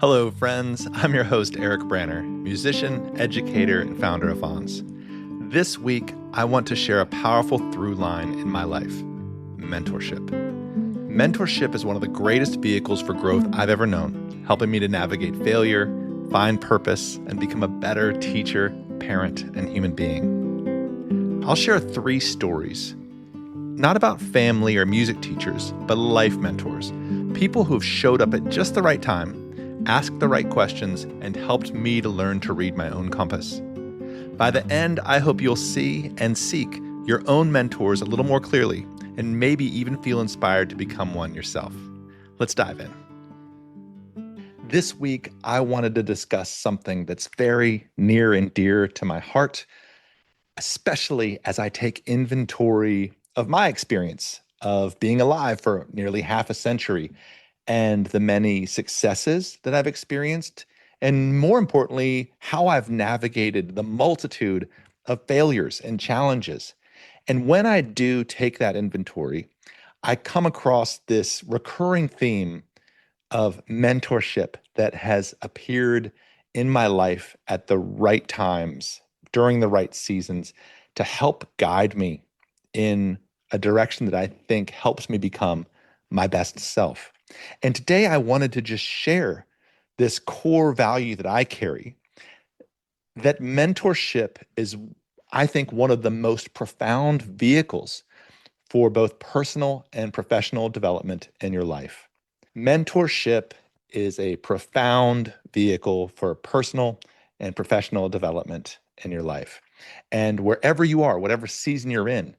Hello, friends. I'm your host, Eric Branner, musician, educator, and founder of Fonz. This week, I want to share a powerful through line in my life: mentorship. Mentorship is one of the greatest vehicles for growth I've ever known, helping me to navigate failure, find purpose, and become a better teacher, parent, and human being. I'll share 3 stories, not about family or music teachers, but life mentors, people who have showed up at just the right time, asked the right questions, and helped me to learn to read my own compass. By the end, I hope you'll see and seek your own mentors a little more clearly, and maybe even feel inspired to become one yourself. Let's dive in. This week, I wanted to discuss something that's very near and dear to my heart, especially as I take inventory of my experience of being alive for nearly half a century and the many successes that I've experienced, and more importantly, how I've navigated the multitude of failures and challenges. And when I do take that inventory, I come across this recurring theme of mentorship that has appeared in my life at the right times, during the right seasons, to help guide me in a direction that I think helps me become my best self. And today I wanted to just share this core value that I carry, that mentorship is, I think, one of the most profound vehicles for both personal and professional development in your life. Mentorship is a profound vehicle for personal and professional development in your life. And wherever you are, whatever season you're in,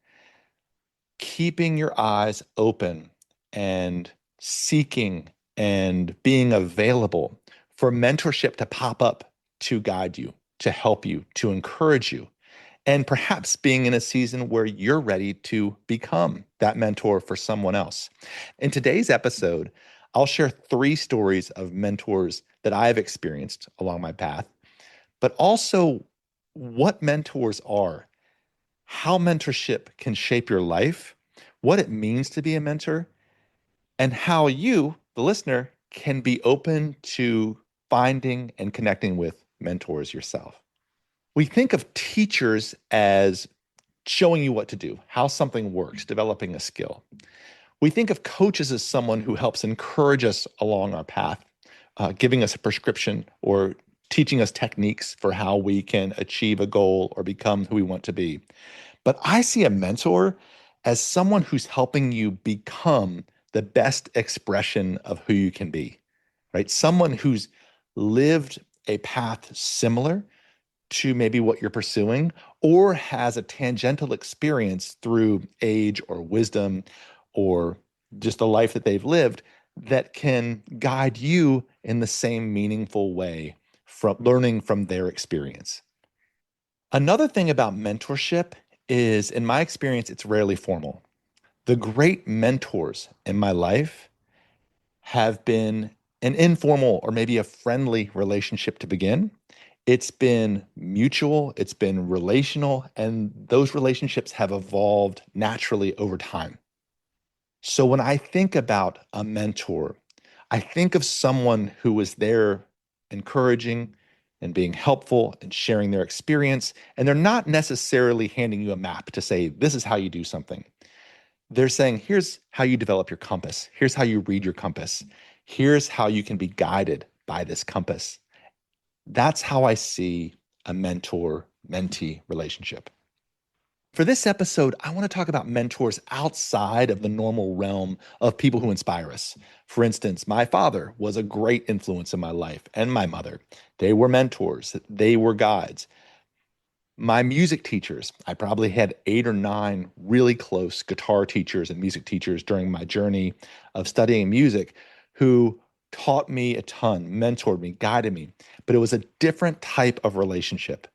keeping your eyes open and seeking and being available for mentorship to pop up to guide you, to help you, to encourage you, and perhaps being in a season where you're ready to become that mentor for someone else. In today's episode, I'll share 3 stories of mentors that I've experienced along my path, but also what mentors are, how mentorship can shape your life, what it means to be a mentor, and how you, the listener, can be open to finding and connecting with mentors yourself. We think of teachers as showing you what to do, how something works, developing a skill. We think of coaches as someone who helps encourage us along our path, giving us a prescription or teaching us techniques for how we can achieve a goal or become who we want to be. But I see a mentor as someone who's helping you become the best expression of who you can be, right? Someone who's lived a path similar to maybe what you're pursuing, or has a tangential experience through age or wisdom or just the life that they've lived that can guide you in the same meaningful way from learning from their experience. Another thing about mentorship is, in my experience, it's rarely formal. The great mentors in my life have been an informal or maybe a friendly relationship to begin. It's been mutual, it's been relational, and those relationships have evolved naturally over time. So when I think about a mentor, I think of someone who was there encouraging and being helpful and sharing their experience. And they're not necessarily handing you a map to say, this is how you do something. They're saying, here's how you develop your compass. Here's how you read your compass. Here's how you can be guided by this compass. That's how I see a mentor-mentee relationship. For this episode, I want to talk about mentors outside of the normal realm of people who inspire us. For instance, my father was a great influence in my life, and my mother. They were mentors. They were guides. My music teachers, I probably had 8 or 9 really close guitar teachers and music teachers during my journey of studying music who taught me a ton, mentored me, guided me, but it was a different type of relationship.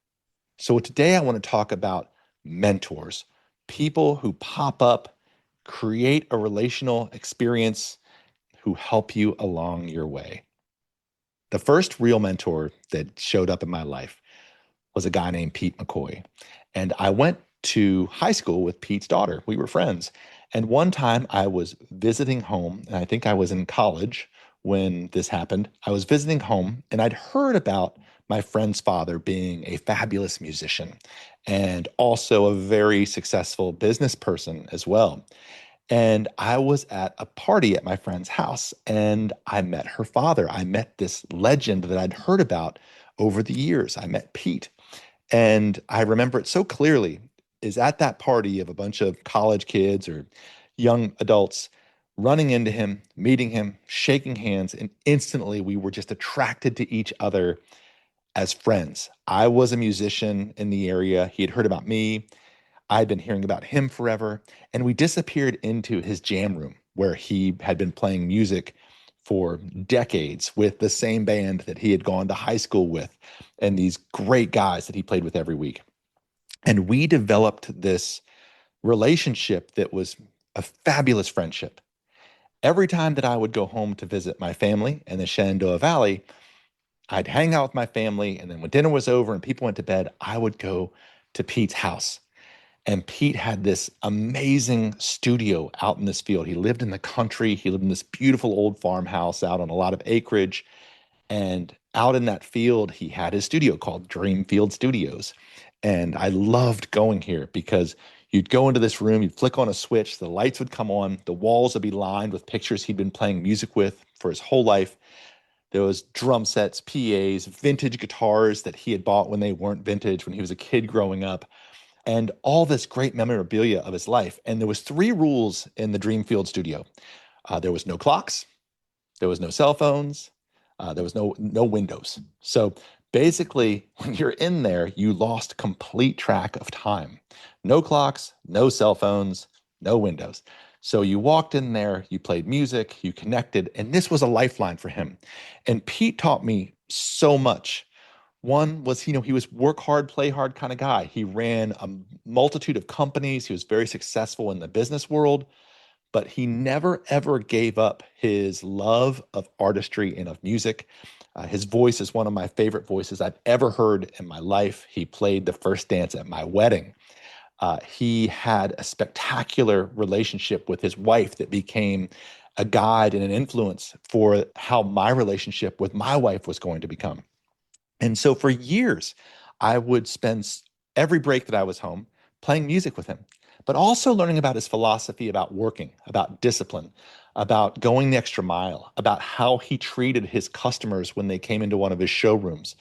So today I want to talk about mentors, people who pop up, create a relational experience, who help you along your way. The first real mentor that showed up in my life was a guy named Pete McCoy. And I went to high school with Pete's daughter. We were friends. And one time I was visiting home, and I think I was in college when this happened. I was visiting home and I'd heard about my friend's father being a fabulous musician and also a very successful business person as well. And I was at a party at my friend's house and I met her father. I met this legend that I'd heard about over the years. I met Pete. And I remember it so clearly is at that party of a bunch of college kids or young adults running into him, meeting him, shaking hands, and instantly we were just attracted to each other as friends. I was a musician in the area. He had heard about me. I'd been hearing about him forever. And we disappeared into his jam room where he had been playing music for decades with the same band that he had gone to high school with and these great guys that he played with every week. And we developed this relationship that was a fabulous friendship. Every time that I would go home to visit my family in the Shenandoah Valley, I'd hang out with my family. And then when dinner was over and people went to bed, I would go to Pete's house. And Pete had this amazing studio out in this field. He lived in the country. He lived in this beautiful old farmhouse out on a lot of acreage. And out in that field, he had his studio called Dreamfield Studios. And I loved going here because you'd go into this room, you'd flick on a switch, the lights would come on, the walls would be lined with pictures he'd been playing music with for his whole life. There was drum sets, PAs, vintage guitars that he had bought when they weren't vintage when he was a kid growing up, and all this great memorabilia of his life. And there was three rules in the Dreamfield studio. There was no clocks, there was no cell phones, there was no windows. So basically, when you're in there, you lost complete track of time. No clocks, no cell phones, no windows. So you walked in there, you played music, you connected, and this was a lifeline for him. And Pete taught me so much. One was, he was work hard, play hard kind of guy. He ran a multitude of companies. He was very successful in the business world, but he never ever gave up his love of artistry and of music. His voice is one of my favorite voices I've ever heard in my life. He played the first dance at my wedding. He had a spectacular relationship with his wife that became a guide and an influence for how my relationship with my wife was going to become. And so for years, I would spend every break that I was home playing music with him, but also learning about his philosophy about working, about discipline, about going the extra mile, about how he treated his customers when they came into one of his showrooms.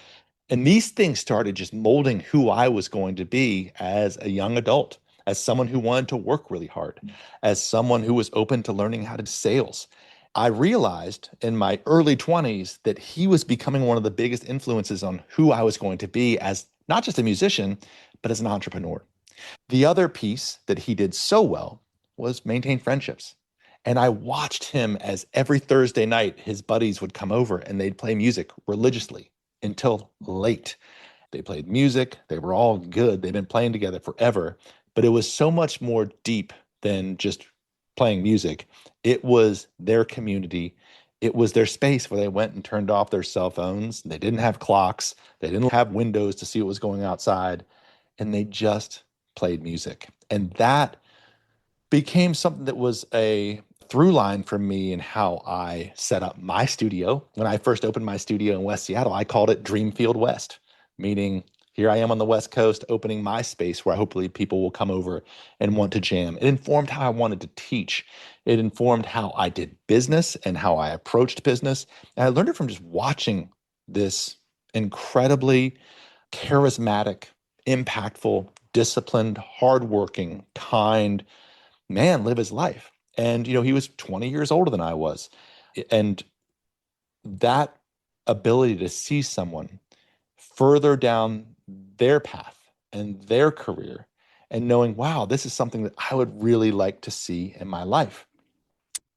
And these things started just molding who I was going to be as a young adult, as someone who wanted to work really hard, as someone who was open to learning how to do sales. I realized in my early 20s that he was becoming one of the biggest influences on who I was going to be as not just a musician, but as an entrepreneur. The other piece that he did so well was maintain friendships. And I watched him as every Thursday night, his buddies would come over and they'd play music religiously until late. They played music. They were all good. They've been playing together forever. But it was so much more deep than just playing music. It was their community. It was their space where they went and turned off their cell phones. They didn't have clocks. They didn't have windows to see what was going outside. And they just played music. And that became something that was a through line for me in how I set up my studio. When I first opened my studio in West Seattle, I called it Dreamfield West, meaning here I am on the West Coast opening my space where hopefully people will come over and want to jam. It informed how I wanted to teach. It informed how I did business and how I approached business. And I learned it from just watching this incredibly charismatic, impactful, disciplined, hardworking, kind man live his life. And, he was 20 years older than I was. And that ability to see someone further down their path and their career and knowing, wow, this is something that I would really like to see in my life.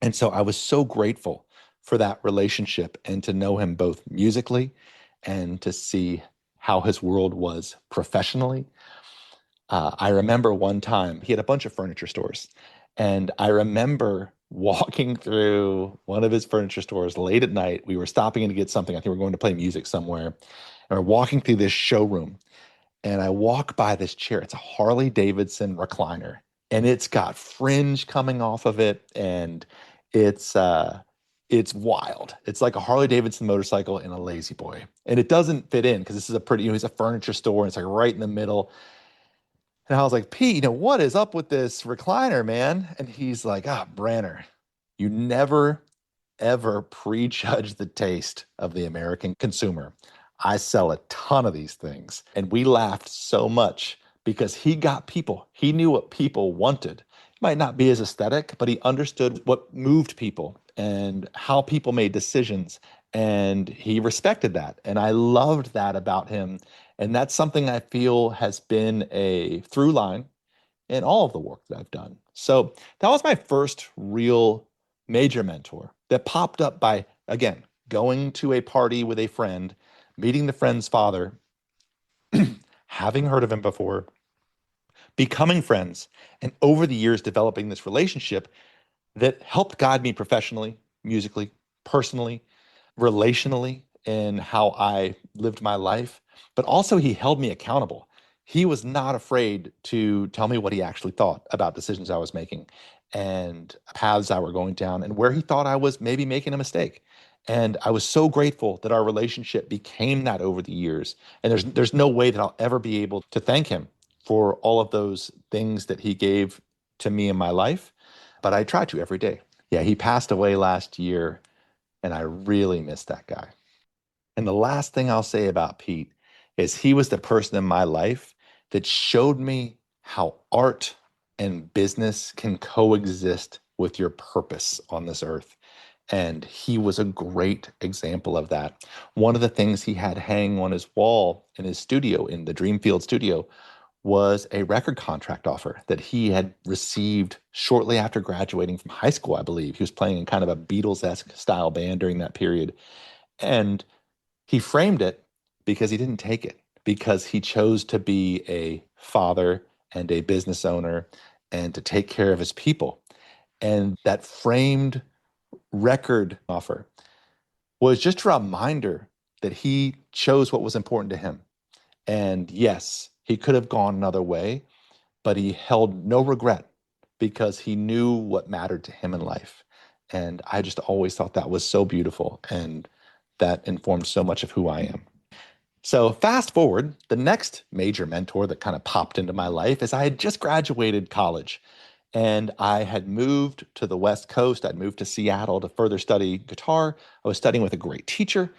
And so I was so grateful for that relationship and to know him both musically and to see how his world was professionally. I remember one time he had a bunch of furniture stores, and I remember walking through one of his furniture stores late at night. We were stopping in to get something. I think we were going to play music somewhere. And we're walking through this showroom, and I walk by this chair. It's a Harley Davidson recliner, and it's got fringe coming off of it, and it's It's wild. It's like a Harley Davidson motorcycle and a Lazy Boy. And it doesn't fit in because this is a pretty, it's a furniture store and it's like right in the middle. And I was like, Pete, what is up with this recliner, man? And he's like, Branner, you never, ever prejudge the taste of the American consumer. I sell a ton of these things. And we laughed so much because he got people. He knew what people wanted. It might not be as aesthetic, but he understood what moved people and how people made decisions. And he respected that. And I loved that about him. And that's something I feel has been a through line in all of the work that I've done. So that was my first real major mentor that popped up by, again, going to a party with a friend, meeting the friend's father, having heard of him before, becoming friends, and over the years developing this relationship that helped guide me professionally, musically, personally, relationally, in how I lived my life. But also, he held me accountable. He was not afraid to tell me what he actually thought about decisions I was making and paths I were going down and where he thought I was maybe making a mistake. And I was so grateful that our relationship became that over the years. And there's no way that I'll ever be able to thank him for all of those things that he gave to me in my life, but I try to every day. Yeah, he passed away last year, and I really miss that guy. And the last thing I'll say about Pete is he was the person in my life that showed me how art and business can coexist with your purpose on this earth. And he was a great example of that. One of the things he had hanging on his wall in his studio, in the Dreamfield studio, was a record contract offer that he had received shortly after graduating from high school, I believe. He was playing in kind of a Beatles-esque style band during that period. And he framed it because he didn't take it, because he chose to be a father and a business owner and to take care of his people. And that framed record offer was just a reminder that he chose what was important to him. And yes, he could have gone another way, but he held no regret because he knew what mattered to him in life. And I just always thought that was so beautiful. And that informed so much of who I am. So fast forward, the next major mentor that kind of popped into my life is I had just graduated college and I had moved to the West Coast. I'd moved to Seattle to further study guitar. I was studying with a great teacher.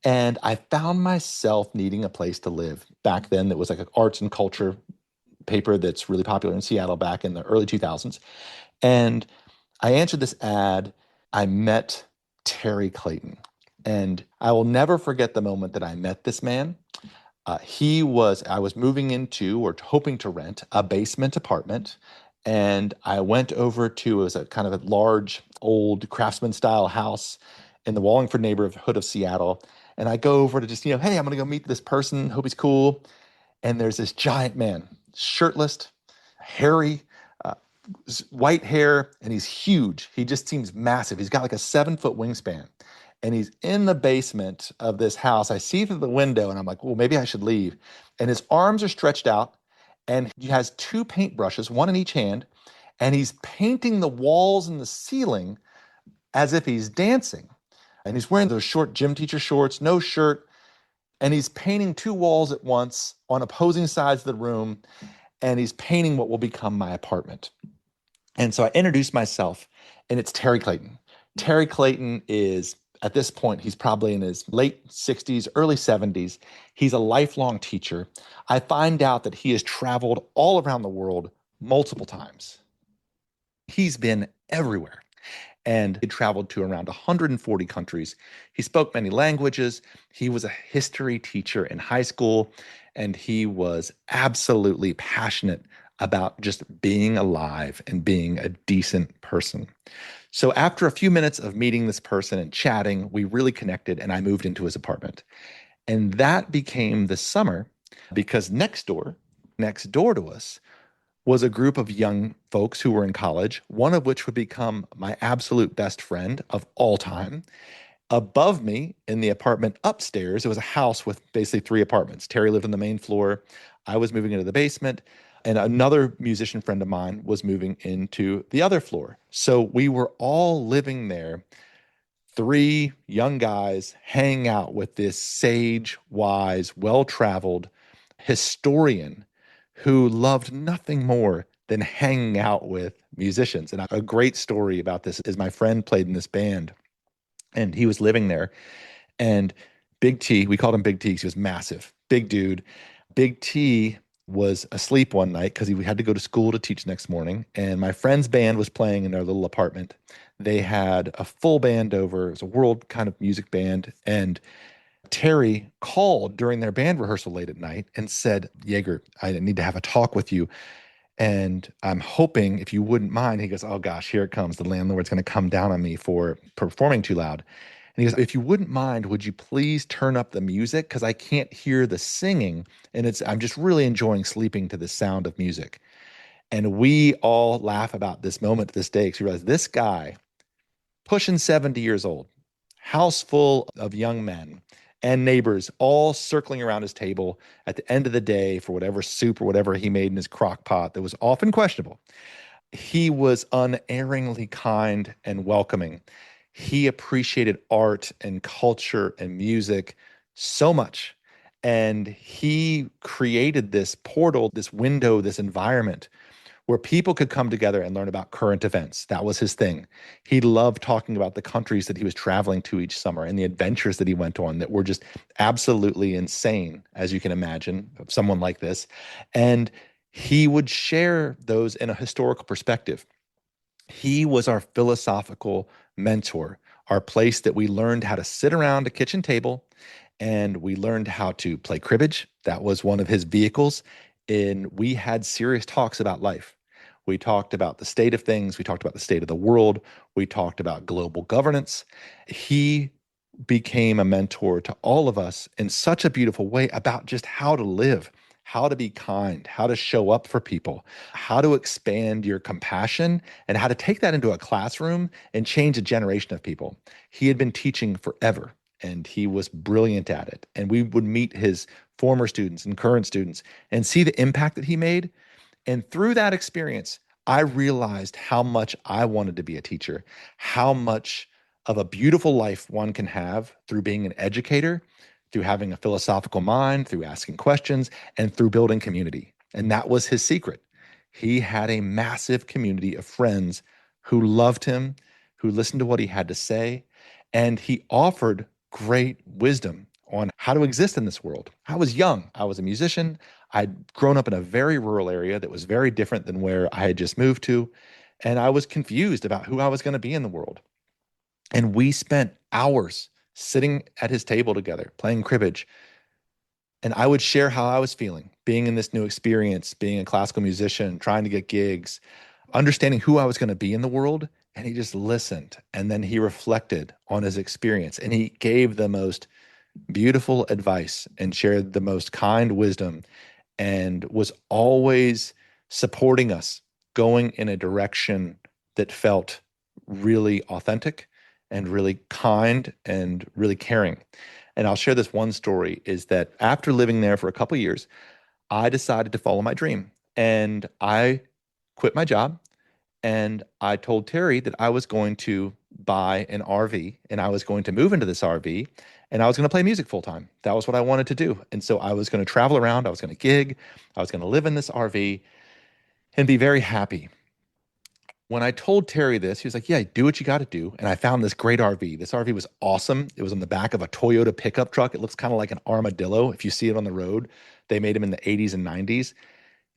And I found myself needing a place to live. Back then, it was like an arts and culture paper that's really popular in Seattle back in the early 2000s. And I answered this ad. I met Terry Clayton. And I will never forget the moment that I met this man. I was moving into or hoping to rent a basement apartment. And I went over to, it was a kind of a large, old craftsman style house in the Wallingford neighborhood of Seattle. And I go over to just, hey, I'm going to go meet this person. Hope he's cool. And there's this giant man, shirtless, hairy, uh, white hair, and he's huge. He just seems massive. He's got like a 7-foot wingspan. And he's in the basement of this house. I see through the window and I'm like, well, maybe I should leave. And his arms are stretched out and he has 2 paintbrushes, one in each hand. And he's painting the walls and the ceiling as if he's dancing. And he's wearing those short gym teacher shorts, no shirt. And he's painting 2 walls at once on opposing sides of the room. And he's painting what will become my apartment. And so I introduced myself, and it's Terry Clayton. Terry Clayton is, at this point, he's probably in his late 60s, early 70s. He's a lifelong teacher. I find out that he has traveled all around the world multiple times. He's been everywhere. And he traveled to around 140 countries. He spoke many languages. He was a history teacher in high school, and he was absolutely passionate about just being alive and being a decent person. So after a few minutes of meeting this person and chatting, we really connected, and I moved into his apartment. And that became the summer because next door to us, was a group of young folks who were in college, one of which would become my absolute best friend of all time. Above me in the apartment upstairs, it was a house with basically 3 apartments. Terry lived on the main floor. I was moving into the basement, and another musician friend of mine was moving into the other floor. So we were all living there three young guys hanging out with this sage, wise, well-traveled historian who loved nothing more than hanging out with musicians. And a great story about this is my friend played in this band and he was living there. And Big T, we called him Big T because he was massive, big dude. Big T was asleep one night because he had to go to school to teach next morning. And my friend's band was playing in their little apartment. They had a full band over. It was a world kind of music band. And Terry called during their band rehearsal late at night and said, Jaeger, I need to have a talk with you. And I'm hoping if you wouldn't mind, he goes, oh gosh, here it comes. The landlord's going to come down on me for performing too loud. And he goes, if you wouldn't mind, would you please turn up the music? Because I can't hear the singing. And I'm just really enjoying sleeping to the sound of music. And we all laugh about this moment to this day because we realize this guy, pushing 70 years old, house full of young men and neighbors all circling around his table at the end of the day for whatever soup or whatever he made in his crock pot that was often questionable. He was unerringly kind and welcoming. He appreciated art and culture and music so much. And he created this portal, this window, this environment where people could come together and learn about current events. That was his thing. He loved talking about the countries that he was traveling to each summer and the adventures that he went on that were just absolutely insane, as you can imagine, of someone like this. And he would share those in a historical perspective. He was our philosophical mentor, our place that we learned how to sit around a kitchen table and we learned how to play cribbage. That was one of his vehicles. And we had serious talks about life. We talked about the state of things. We talked about the state of the world. We talked about global governance. He became a mentor to all of us in such a beautiful way about just how to live, how to be kind, how to show up for people, how to expand your compassion, and how to take that into a classroom and change a generation of people. He had been teaching forever, and he was brilliant at it. And we would meet his former students and current students and see the impact that he made. And through that experience, I realized how much I wanted to be a teacher, how much of a beautiful life one can have through being an educator, through having a philosophical mind, through asking questions, and through building community. And that was his secret. He had a massive community of friends who loved him, who listened to what he had to say, and he offered great wisdom on how to exist in this world. I was young. I was a musician. I'd grown up in a very rural area that was very different than where I had just moved to. And I was confused about who I was going to be in the world. And we spent hours sitting at his table together, playing cribbage. And I would share how I was feeling, being in this new experience, being a classical musician, trying to get gigs, understanding who I was going to be in the world. And he just listened. And then he reflected on his experience and he gave the most beautiful advice and shared the most kind wisdom and was always supporting us going in a direction that felt really authentic and really kind and really caring. And I'll share this one story is that after living there for a couple of years, I decided to follow my dream and I quit my job and I told Terry that I was going to buy an RV and I was going to move into this RV and I was going to play music full time. That was what I wanted to do. And so I was going to travel around, I was going to gig, I was going to live in this RV and be very happy. When I told Terry this, he was like, yeah, do what you got to do. And I found this great RV. This RV was awesome. It was on the back of a Toyota pickup truck. It looks kind of like an armadillo if you see it on the road. They made them in the 80s and 90s.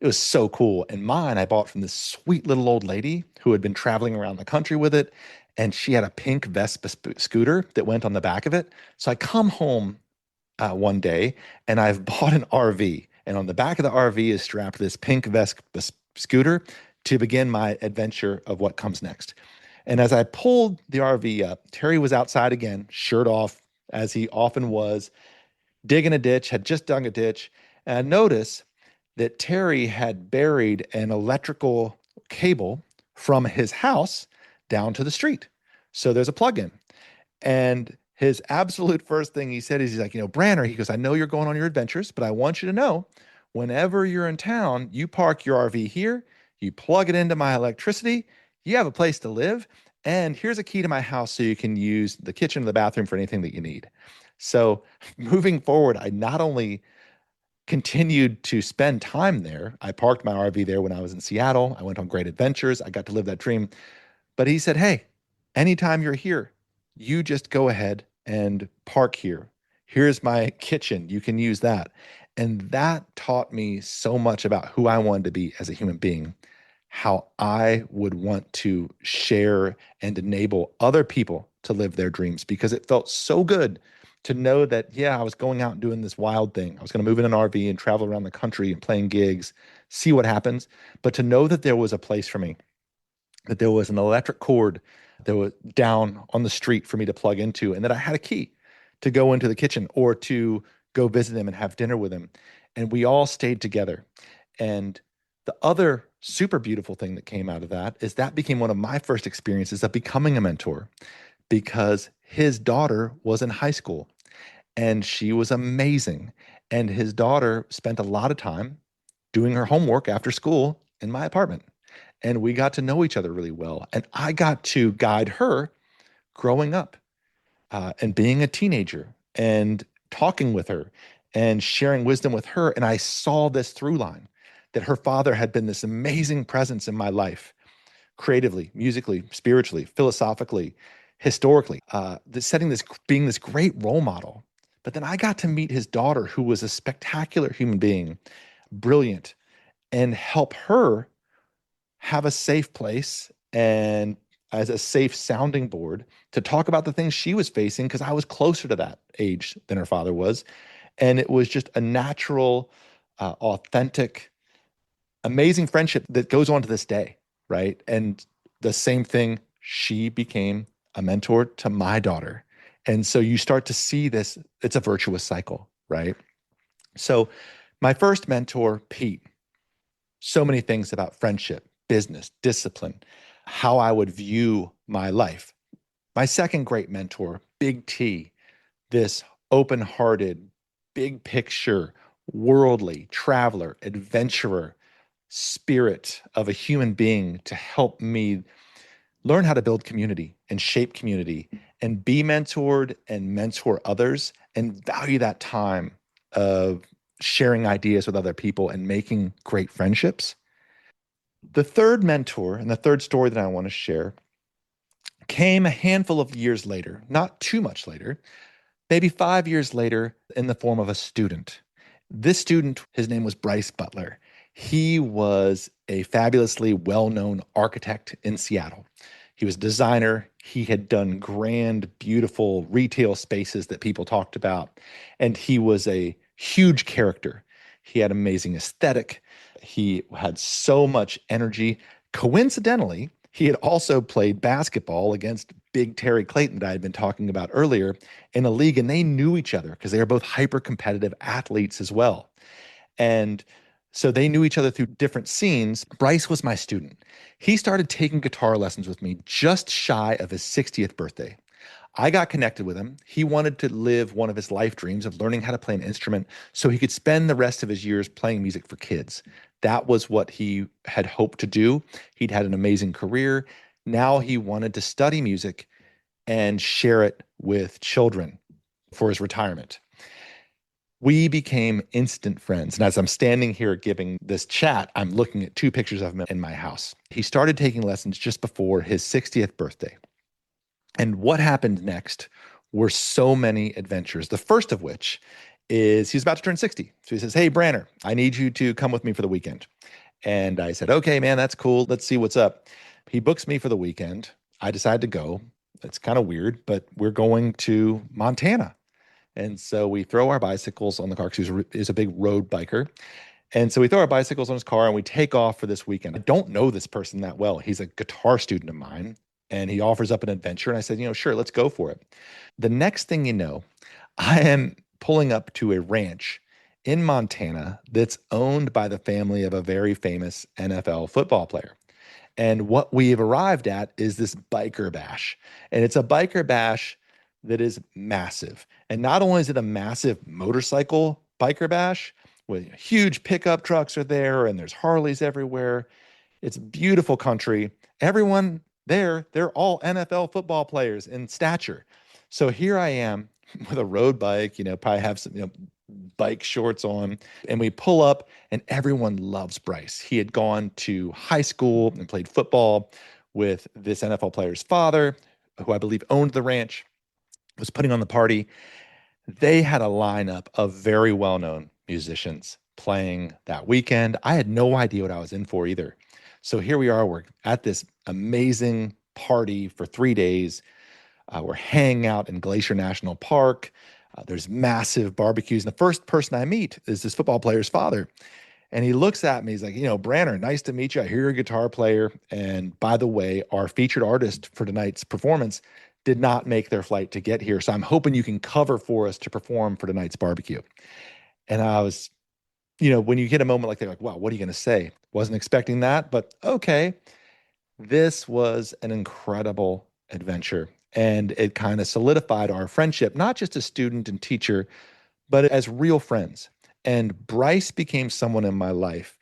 It was so cool. And mine, I bought from this sweet little old lady who had been traveling around the country with it. And she had a pink Vespa scooter that went on the back of it. So I come home one day and I've bought an RV. And on the back of the RV is strapped this pink Vespa scooter to begin my adventure of what comes next. And as I pulled the RV up, Terry was outside again, shirt off, as he often was, digging a ditch, had just dug a ditch. And I noticed that Terry had buried an electrical cable from his house down to the street. So there's a plug-in. And his absolute first thing he said is he's like, Branner, he goes, I know you're going on your adventures, but I want you to know whenever you're in town, you park your RV here, you plug it into my electricity, you have a place to live, And here's a key to my house so you can use the kitchen or the bathroom for anything that you need. So moving forward, I not only continued to spend time there, I parked my RV there when I was in Seattle. I went on great adventures. I got to live that dream. But he said, hey, anytime you're here, you just go ahead and park here. Here's my kitchen. You can use that. And that taught me so much about who I wanted to be as a human being, how I would want to share and enable other people to live their dreams, because it felt so good to know that, yeah, I was going out and doing this wild thing. I was going to move in an RV and travel around the country and playing gigs, see what happens. But to know that there was a place for me, that there was an electric cord that was down on the street for me to plug into, and that I had a key to go into the kitchen or to go visit him and have dinner with him. And we all stayed together. And the other super beautiful thing that came out of that is that became one of my first experiences of becoming a mentor, because his daughter was in high school and she was amazing. And his daughter spent a lot of time doing her homework after school in my apartment. And we got to know each other really well. And I got to guide her growing up and being a teenager and talking with her and sharing wisdom with her. And I saw this through line that her father had been this amazing presence in my life, creatively, musically, spiritually, philosophically, historically, setting this, being this great role model. But then I got to meet his daughter, who was a spectacular human being, brilliant, and help her have a safe place and as a safe sounding board to talk about the things she was facing, because I was closer to that age than her father was. And it was just a natural, authentic, amazing friendship that goes on to this day, right? And the same thing, she became a mentor to my daughter. And so you start to see this, it's a virtuous cycle, right? So my first mentor, Pete, so many things about friendship, business, discipline, how I would view my life. My second great mentor, Big T, this open hearted, big picture, worldly traveler, adventurer, spirit of a human being to help me learn how to build community and shape community and be mentored and mentor others and value that time of sharing ideas with other people and making great friendships. The third mentor and the third story that I want to share came a handful of years later, not too much later, maybe 5 years later, in the form of a student. This student, his name was Bryce Butler. He was a fabulously well-known architect in Seattle. He was a designer. He had done grand, beautiful retail spaces that people talked about. And he was a huge character. He had amazing aesthetic. He had so much energy. Coincidentally, he had also played basketball against Big Terry Clayton that I had been talking about earlier in a league, and they knew each other because they are both hyper competitive athletes as well. And so they knew each other through different scenes. Bryce was my student. He started taking guitar lessons with me just shy of his 60th birthday. I got connected with him. He wanted to live one of his life dreams of learning how to play an instrument so he could spend the rest of his years playing music for kids. That was what he had hoped to do. He'd had an amazing career. Now he wanted to study music and share it with children for his retirement. We became instant friends. And as I'm standing here giving this chat, I'm looking at two pictures of him in my house. He started taking lessons just before his 60th birthday. And what happened next were so many adventures. The first of which is he's about to turn 60. So he says, hey, Branner, I need you to come with me for the weekend. And I said, okay, man, that's cool. Let's see what's up. He books me for the weekend. I decide to go. It's kind of weird, but we're going to Montana. And so we throw our bicycles on the car because he's a big road biker. And so we throw our bicycles on his car and we take off for this weekend. I don't know this person that well. He's a guitar student of mine and he offers up an adventure. And I said, sure, let's go for it. The next thing you know, I am pulling up to a ranch in Montana that's owned by the family of a very famous NFL football player. And what we've arrived at is this biker bash. And it's a biker bash that is massive. And not only is it a massive motorcycle biker bash, with huge pickup trucks are there and there's Harleys everywhere. It's beautiful country. Everyone they're all NFL football players in stature. So here I am with a road bike, probably have some, bike shorts on, and we pull up and everyone loves Bryce. He had gone to high school and played football with this NFL player's father, who I believe owned the ranch, was putting on the party. They had a lineup of very well-known musicians playing that weekend. I had no idea what I was in for either. So here we are, we're at this amazing party for 3 days. We're hanging out in Glacier National Park. There's massive barbecues. And the first person I meet is this football player's father. And he looks at me, he's like, Branner, nice to meet you. I hear you're a guitar player. And by the way, our featured artist for tonight's performance did not make their flight to get here. So I'm hoping you can cover for us to perform for tonight's barbecue. And I was, when you get a moment like that, like, wow, what are you going to say? Wasn't expecting that, but okay. This was an incredible adventure. And it kind of solidified our friendship, not just as student and teacher, but as real friends. And Bryce became someone in my life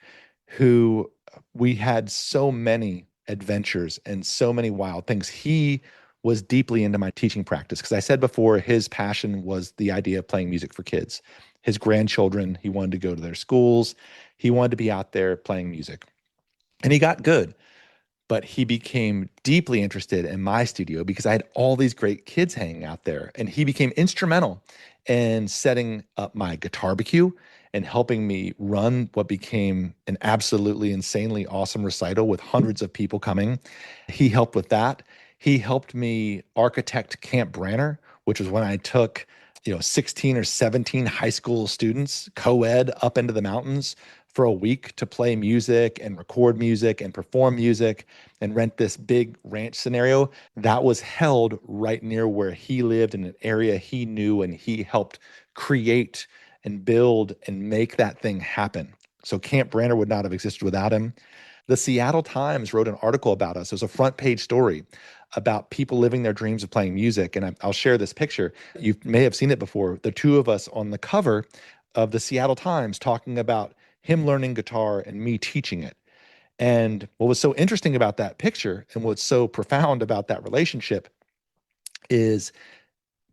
who we had so many adventures and so many wild things. He was deeply into my teaching practice because I said before, his passion was the idea of playing music for kids. His grandchildren, he wanted to go to their schools. He wanted to be out there playing music. And he got good. But he became deeply interested in my studio because I had all these great kids hanging out there. And he became instrumental in setting up my guitarbecue and helping me run what became an absolutely insanely awesome recital with hundreds of people coming. He helped with that. He helped me architect Camp Branner, which was when I took 16 or 17 high school students, co-ed, up into the mountains for a week to play music and record music and perform music and rent this big ranch scenario that was held right near where he lived in an area he knew, and he helped create and build and make that thing happen. So Camp Branner would not have existed without him. The Seattle Times wrote an article about us. It was a front page story about people living their dreams of playing music. And I'll share this picture. You may have seen it before. The two of us on the cover of the Seattle Times talking about him learning guitar and me teaching it. And what was so interesting about that picture and what's so profound about that relationship is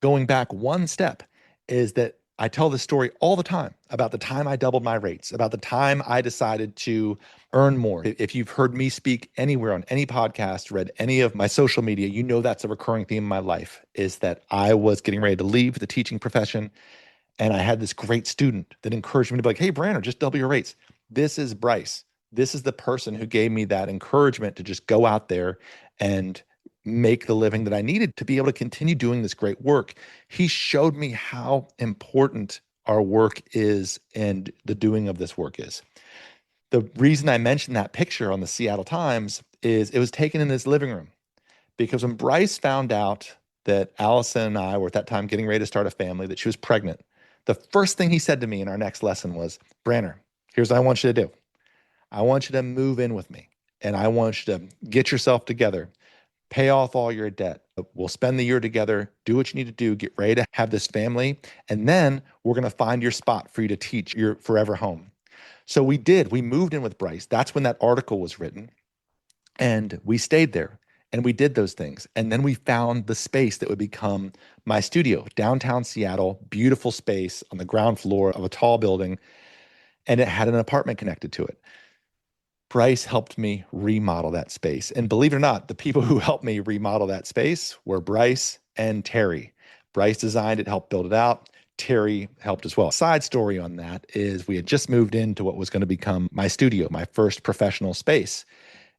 going back one step is that I tell this story all the time about the time I doubled my rates, about the time I decided to earn more. If you've heard me speak anywhere on any podcast, read any of my social media, you know that's a recurring theme in my life is that I was getting ready to leave the teaching profession. And I had this great student that encouraged me to be like, hey, Branner, just double your rates. This is Bryce. This is the person who gave me that encouragement to just go out there and make the living that I needed to be able to continue doing this great work. He showed me how important our work is and the doing of this work is. The reason I mentioned that picture on the Seattle Times is it was taken in his living room because when Bryce found out that Allison and I were at that time getting ready to start a family, that she was pregnant, the first thing he said to me in our next lesson was, Branner, here's what I want you to do. I want you to move in with me and I want you to get yourself together, pay off all your debt. We'll spend the year together, do what you need to do, get ready to have this family. And then we're going to find your spot for you to teach your forever home. So we did. We moved in with Bryce. That's when that article was written. And we stayed there and we did those things. And then we found the space that would become my studio, downtown Seattle, beautiful space on the ground floor of a tall building. And it had an apartment connected to it. Bryce helped me remodel that space. And believe it or not, the people who helped me remodel that space were Bryce and Terry. Bryce designed it, helped build it out. Terry helped as well. Side story on that is we had just moved into what was going to become my studio, my first professional space.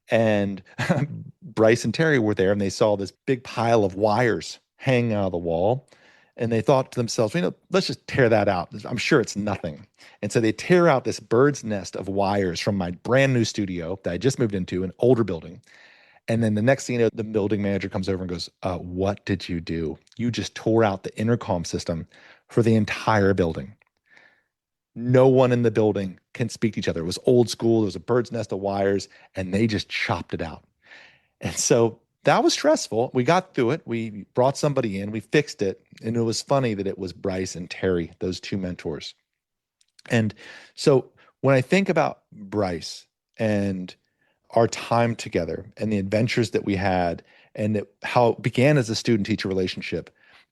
And Bryce and Terry were there and they saw this big pile of wires hanging out of the wall. And they thought to themselves, let's just tear that out. I'm sure it's nothing. And so they tear out this bird's nest of wires from my brand new studio that I just moved into, an older building. And then the next thing you know, the building manager comes over and goes, what did you do? You just tore out the intercom system for the entire building. No one in the building can speak to each other. It was old school. There was a bird's nest of wires, and they just chopped it out. And so that was stressful. We got through it. We brought somebody in. We fixed it. And it was funny that it was Bryce and Terry, those two mentors. And so when I think about Bryce and our time together and the adventures that we had, and how it began as a student-teacher relationship,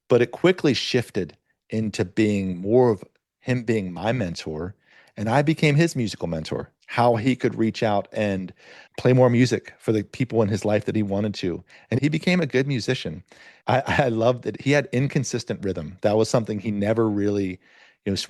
but it quickly shifted into being more of him being my mentor, and I became his musical mentor. How he could reach out and play more music for the people in his life that he wanted to. And he became a good musician. I loved that he had inconsistent rhythm. That was something he never really,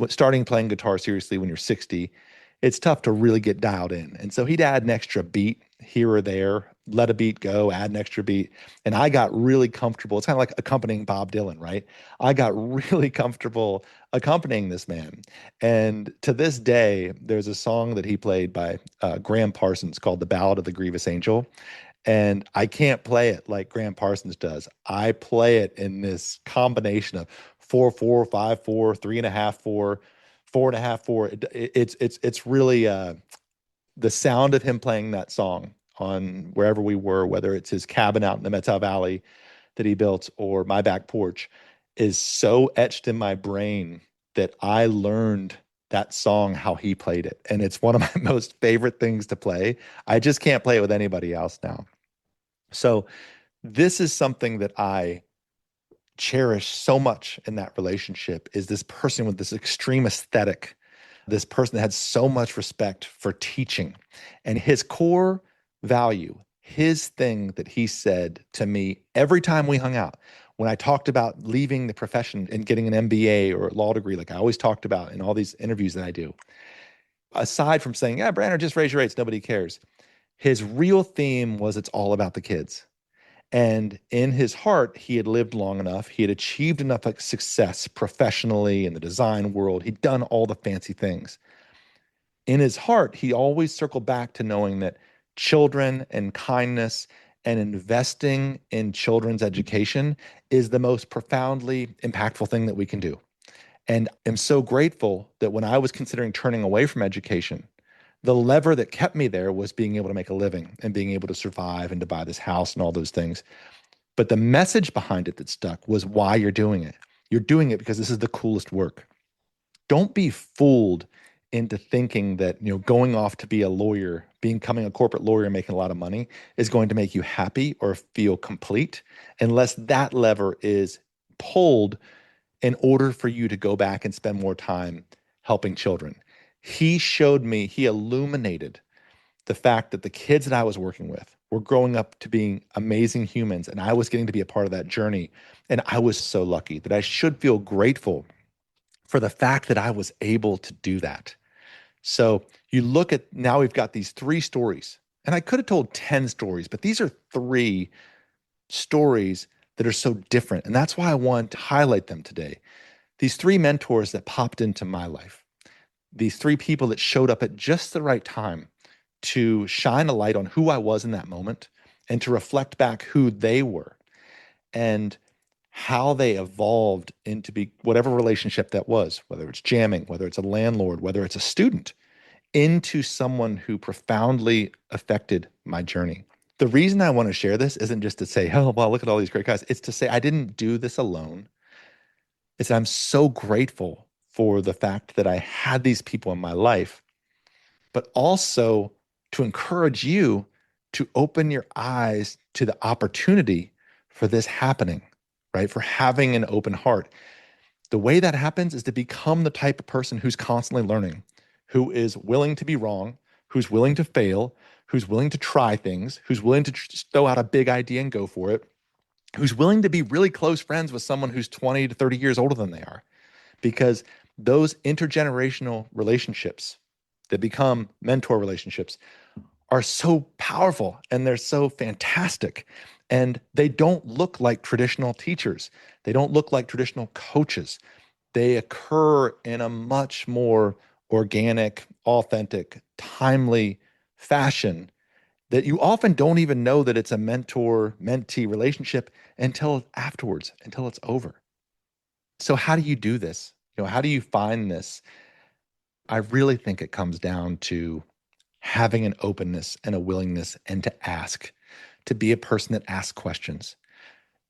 starting playing guitar seriously when you're 60, it's tough to really get dialed in. And so he'd add an extra beat here or there, let a beat go, add an extra beat. And I got really comfortable. It's kind of like accompanying Bob Dylan, right? I got really comfortable accompanying this man. And to this day, there's a song that he played by Graham Parsons called The Ballad of the Grievous Angel. And I can't play it like Graham Parsons does. I play it in this combination of 4/4, 5/4, 3.5/4, 4.5/4. It's really the sound of him playing that song on wherever we were, whether it's his cabin out in the Methow Valley that he built or my back porch, is so etched in my brain that I learned that song how he played it. And it's one of my most favorite things to play. I just can't play it with anybody else now. So this is something that I cherish so much in that relationship, is this person with this extreme aesthetic, this person that had so much respect for teaching. And his core value, his thing that he said to me every time we hung out, when I talked about leaving the profession and getting an MBA or a law degree, like I always talked about in all these interviews that I do, aside from saying, yeah, Branner, just raise your rates, nobody cares. His real theme was it's all about the kids. And in his heart, he had lived long enough. He had achieved enough success professionally in the design world. He'd done all the fancy things. In his heart, he always circled back to knowing that children and kindness and investing in children's education is the most profoundly impactful thing that we can do. And I'm so grateful that when I was considering turning away from education, the lever that kept me there was being able to make a living and being able to survive and to buy this house and all those things. But the message behind it that stuck was why you're doing it. You're doing it because this is the coolest work. Don't be fooled into thinking that, going off to be a lawyer, becoming a corporate lawyer and making a lot of money is going to make you happy or feel complete unless that lever is pulled in order for you to go back and spend more time helping children. He showed me, he illuminated the fact that the kids that I was working with were growing up to being amazing humans, and I was getting to be a part of that journey. And I was so lucky that I should feel grateful for the fact that I was able to do that. So you look at, now we've got these 3 stories, and I could have told 10 stories, but these are 3 stories that are so different. And that's why I want to highlight them today. These 3 mentors that popped into my life, these 3 people that showed up at just the right time to shine a light on who I was in that moment and to reflect back who they were and how they evolved into be whatever relationship that was, whether it's jamming, whether it's a landlord, whether it's a student, into someone who profoundly affected my journey. The reason I want to share this isn't just to say, oh, well, look at all these great guys. It's to say I didn't do this alone. It's I'm so grateful for the fact that I had these people in my life, but also to encourage you to open your eyes to the opportunity for this happening, right? For having an open heart. The way that happens is to become the type of person who's constantly learning, who is willing to be wrong, who's willing to fail, who's willing to try things, who's willing to throw out a big idea and go for it, who's willing to be really close friends with someone who's 20 to 30 years older than they are. Because those intergenerational relationships that become mentor relationships are so powerful and they're so fantastic. And they don't look like traditional teachers. They don't look like traditional coaches. They occur in a much more organic, authentic, timely fashion that you often don't even know that it's a mentor-mentee relationship until afterwards, until it's over. So how do you do this? How do you find this? I really think it comes down to having an openness and a willingness and to ask, to be a person that asks questions.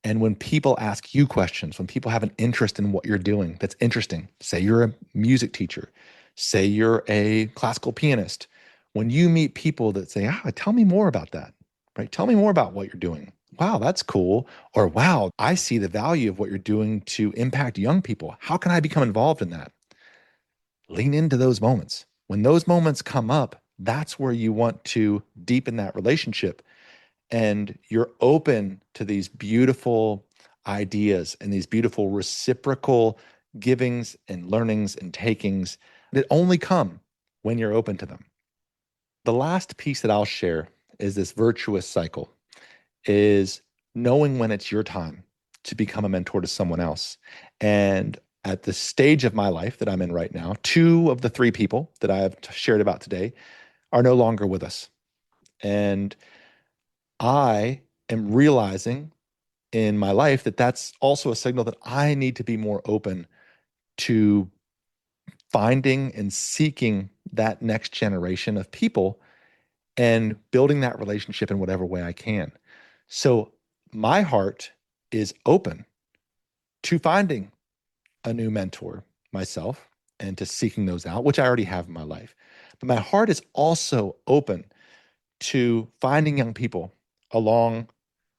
And when people ask you questions, when people have an interest in what you're doing that's interesting, say you're a music teacher, say you're a classical pianist, When you meet people that say, tell me more about that, right? Tell me more about what you're doing. Wow, that's cool. Or wow, I see the value of what you're doing to impact young people. How can I become involved in that? Lean into those moments. When those moments come up, that's where you want to deepen that relationship. And you're open to these beautiful ideas and these beautiful reciprocal givings and learnings and takings that only come when you're open to them. The last piece that I'll share is this virtuous cycle, is knowing when it's your time to become a mentor to someone else. And at the stage of my life that I'm in right now, 2 of the 3 people that I have shared about today are no longer with us. And I am realizing in my life that that's also a signal that I need to be more open to finding and seeking that next generation of people and building that relationship in whatever way I can. So my heart is open to finding a new mentor myself and to seeking those out, which I already have in my life. But my heart is also open to finding young people along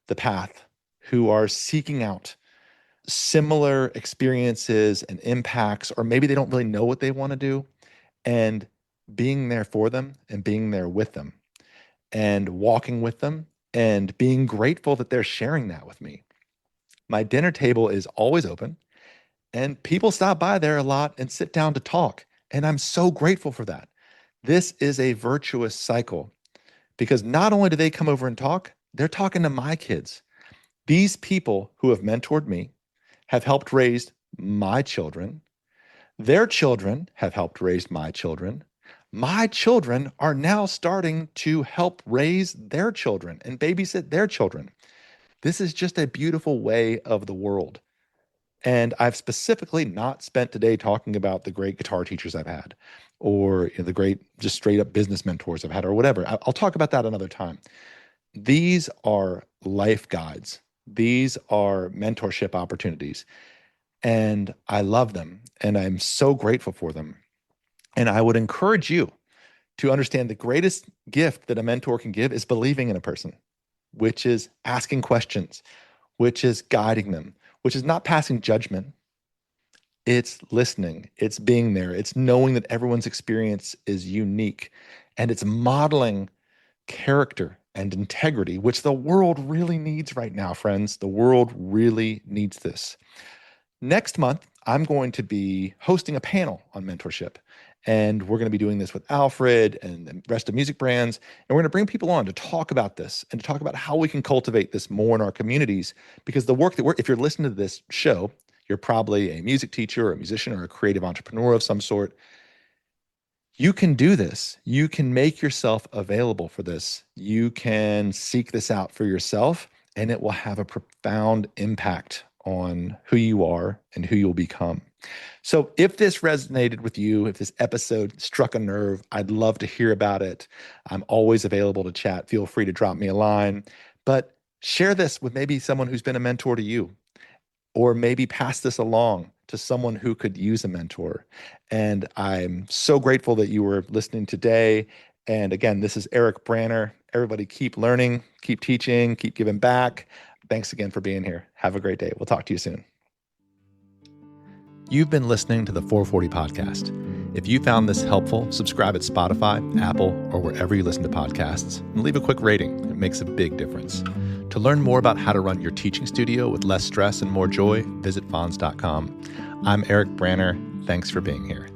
the path who are seeking out similar experiences and impacts, or maybe they don't really know what they want to do, and being there for them and being there with them and walking with them and being grateful that they're sharing that with me. My dinner table is always open, and people stop by there a lot and sit down to talk. And I'm so grateful for that. This is a virtuous cycle because not only do they come over and talk, they're talking to my kids. These people who have mentored me have helped raise my children. Their children have helped raise my children. My children are now starting to help raise their children and babysit their children. This is just a beautiful way of the world. And I've specifically not spent today talking about the great guitar teachers I've had or the great just straight up business mentors I've had or whatever. I'll talk about that another time. These are life guides. These are mentorship opportunities. And I love them. And I'm so grateful for them. And I would encourage you to understand the greatest gift that a mentor can give is believing in a person, which is asking questions, which is guiding them, which is not passing judgment. It's listening, it's being there, it's knowing that everyone's experience is unique, and it's modeling character and integrity, which the world really needs right now, friends. The world really needs this. Next month, I'm going to be hosting a panel on mentorship. And we're going to be doing this with Alfred and the rest of Music Brands. And we're going to bring people on to talk about this and to talk about how we can cultivate this more in our communities. Because the work that if you're listening to this show, you're probably a music teacher or a musician or a creative entrepreneur of some sort. You can do this. You can make yourself available for this. You can seek this out for yourself, and it will have a profound impact on who you are and who you'll become. So if this resonated with you, if this episode struck a nerve, I'd love to hear about it. I'm always available to chat. Feel free to drop me a line, but share this with maybe someone who's been a mentor to you, or maybe pass this along to someone who could use a mentor. And I'm so grateful that you were listening today. And again, this is Eric Branner. Everybody keep learning, keep teaching, keep giving back. Thanks again for being here. Have a great day. We'll talk to you soon. You've been listening to the 440 Podcast. If you found this helpful, subscribe at Spotify, Apple, or wherever you listen to podcasts, and leave a quick rating. It makes a big difference. To learn more about how to run your teaching studio with less stress and more joy, visit fonz.com. I'm Eric Branner. Thanks for being here.